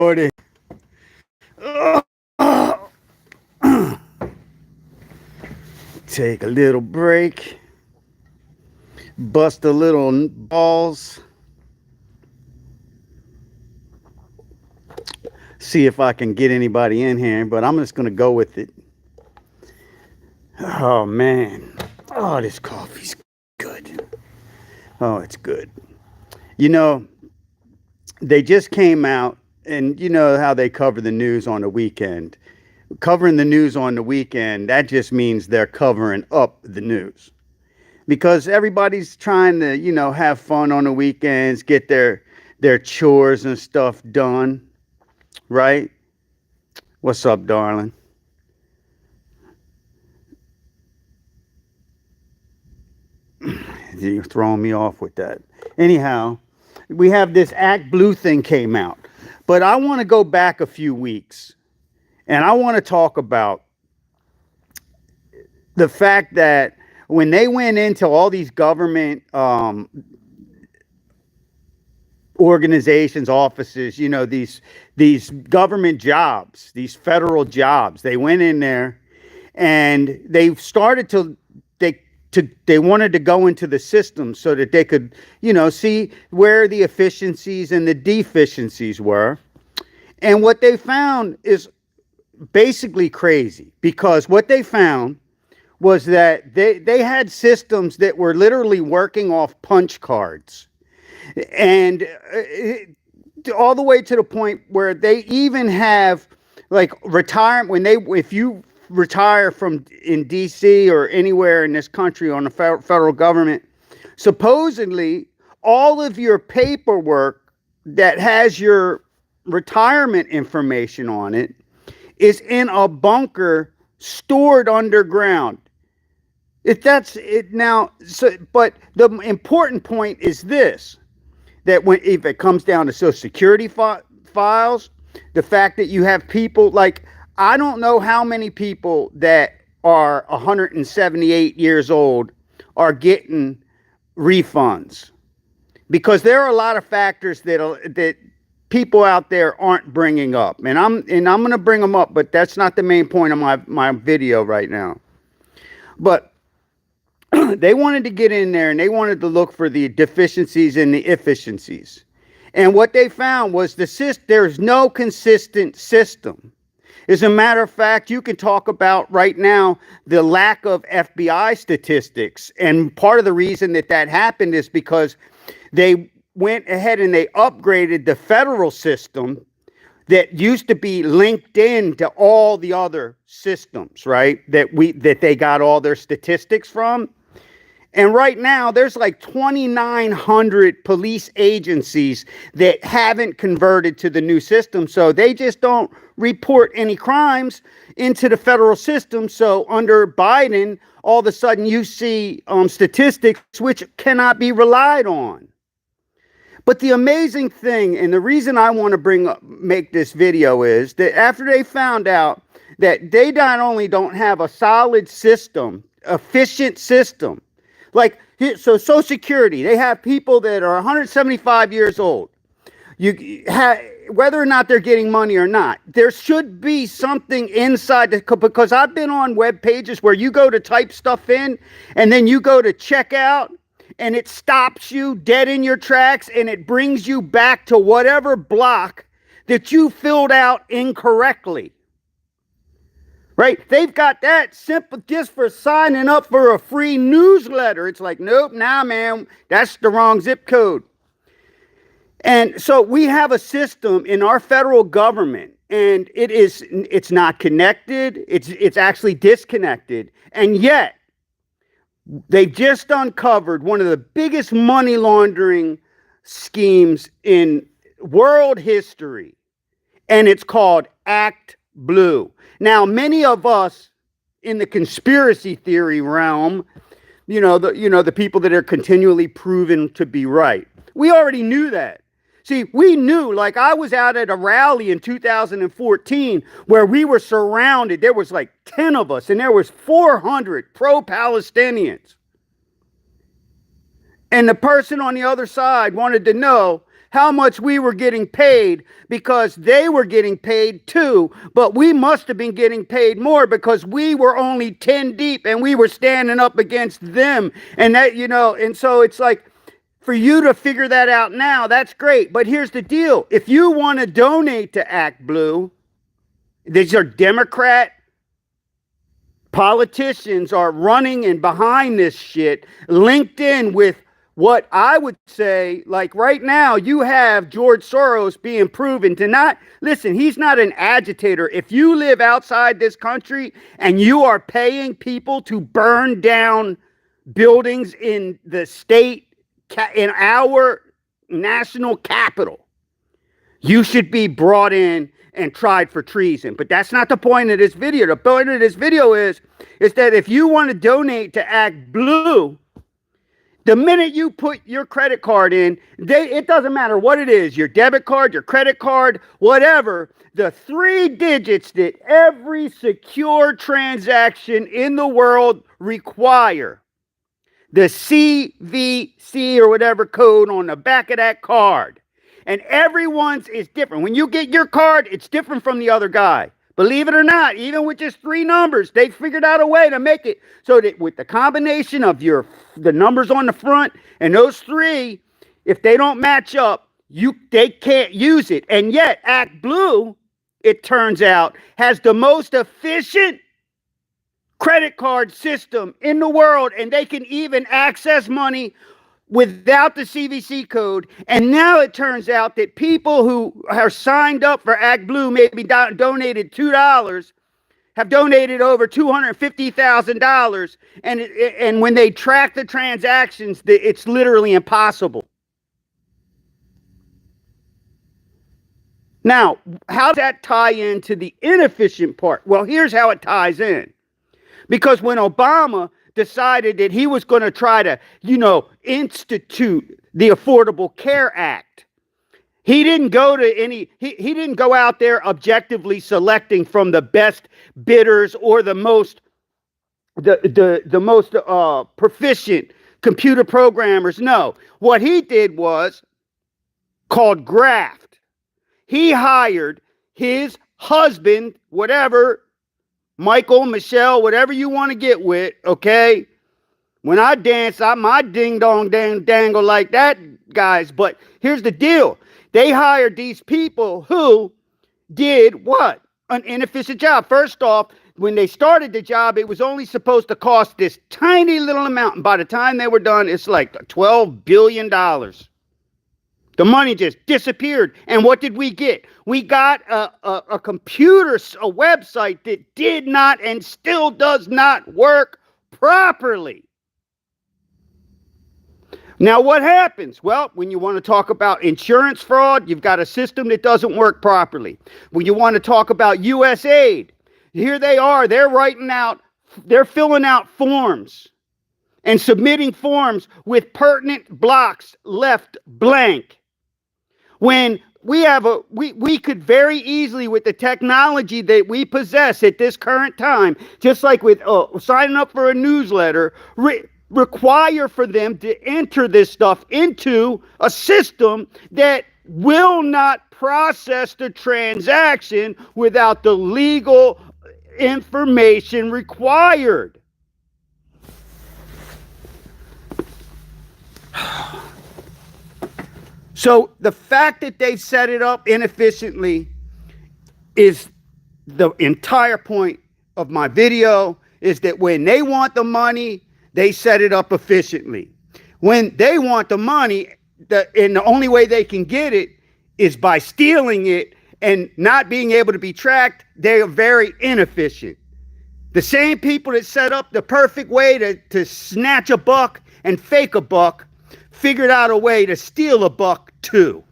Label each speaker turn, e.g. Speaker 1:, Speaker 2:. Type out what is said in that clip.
Speaker 1: Lordy. Take a little break. Bust a little balls. See if I can get anybody in here, but I'm just going to go with it. Oh, man. Oh, this coffee's good. Oh, it's good. You know, they just came out, and you know how they cover the news on the weekend. Covering the news on the weekend, that just means they're covering up the news. Because everybody's trying to, have fun on the weekends, get their chores and stuff done, right? What's up, darling? You're throwing me off with that. Anyhow, we have this Act Blue thing came out. But I want to go back a few weeks and I want to talk about the fact that when they went into all these government organizations, offices, these government jobs, these federal jobs, they went in there and they started they wanted to go into the system so that they could, see where the efficiencies and the deficiencies were. And what they found is basically crazy, because what they found was that they had systems that were literally working off punch cards. And all the way to the point where they even have like retirement if you retire from in DC or anywhere in this country on the federal government, supposedly all of your paperwork that has your retirement information on it is in a bunker stored underground. If that's it now, so but the important point is this: that if it comes down to Social Security files, the fact that you have people like, I don't know how many people that are 178 years old are getting refunds, because there are a lot of factors that people out there aren't bringing up, and I'm going to bring them up, but that's not the main point of my video right now. But they wanted to get in there and they wanted to look for the deficiencies and the efficiencies. And what they found was there's no consistent system. As a matter of fact, you can talk about right now the lack of FBI statistics. And part of the reason that happened is because they went ahead and they upgraded the federal system that used to be linked in to all the other systems, right? That they got all their statistics from. And right now, there's like 2,900 police agencies that haven't converted to the new system. So they just don't report any crimes into the federal system. So under Biden, all of a sudden you see statistics which cannot be relied on. But the amazing thing, and the reason I want to make this video, is that after they found out that they not only don't have a solid system, efficient system, like, so Social Security, they have people that are 175 years old. Whether or not they're getting money or not, there should be something inside because I've been on web pages where you go to type stuff in and then you go to check out and it stops you dead in your tracks and it brings you back to whatever block that you filled out incorrectly. Right? They've got that simple just for signing up for a free newsletter. It's like, nope, nah, man, that's the wrong zip code. And so we have a system in our federal government, and it's not connected. It's actually disconnected. And yet, they've just uncovered one of the biggest money laundering schemes in world history, and it's called Act Blue. Now, many of us in the conspiracy theory realm, the people that are continually proven to be right, we already knew that. See, we knew, like I was out at a rally in 2014 where we were surrounded. There was like 10 of us and there was 400 pro-Palestinians. And the person on the other side wanted to know, how much we were getting paid because they were getting paid too, but we must have been getting paid more because we were only 10 deep and we were standing up against them. And that, and so it's like, for you to figure that out now, that's great. But here's the deal. If you want to donate to Act Blue, these are Democrat politicians are running and behind this shit, linked in with what I would say, like right now, you have George Soros being proven to not, listen, he's not an agitator. If you live outside this country and you are paying people to burn down buildings in the state, in our national capital, you should be brought in and tried for treason. But that's not the point of this video. The point of this video is that if you want to donate to Act Blue, the minute you put your credit card in, it doesn't matter what it is, your debit card, your credit card, whatever, the 3 digits that every secure transaction in the world require, the CVC or whatever code on the back of that card. And everyone's is different. When you get your card, it's different from the other guy. Believe it or not, even with just 3 numbers, they figured out a way to make it so that with the combination of the numbers on the front and those 3, if they don't match up, they can't use it. And yet, Act Blue, it turns out, has the most efficient credit card system in the world, and they can even access money without the CVC code. And now it turns out that people who are signed up for Act Blue, maybe donated $2, have donated over $250,000. And when they track the transactions, it's literally impossible. Now, how does that tie into the inefficient part? Well, here's how it ties in. Because when Obama decided that he was going to try to, institute the Affordable Care Act, he didn't go to he didn't go out there objectively selecting from the best bidders or the most proficient computer programmers. No, what he did was called graft. He hired his husband, whatever, Michael, Michelle, whatever you want to get with, okay? When I dance, my ding-dong dangle like that, guys. But here's the deal. They hired these people who did what? An inefficient job. First off, when they started the job, it was only supposed to cost this tiny little amount. And by the time they were done, it's like $12 billion. The money just disappeared. And what did we get? We got a computer, a website that did not and still does not work properly. Now, what happens? Well, when you want to talk about insurance fraud, you've got a system that doesn't work properly. When you want to talk about USAID, here they are. They're filling out forms and submitting forms with pertinent blocks left blank. When we could very easily, with the technology that we possess at this current time, just like with signing up for a newsletter, require for them to enter this stuff into a system that will not process the transaction without the legal information required. So the fact that they've set it up inefficiently is the entire point of my video, is that when they want the money, they set it up efficiently. When they want the money, and the only way they can get it is by stealing it and not being able to be tracked, they are very inefficient. The same people that set up the perfect way to snatch a buck and fake a buck figured out a way to steal a buck too.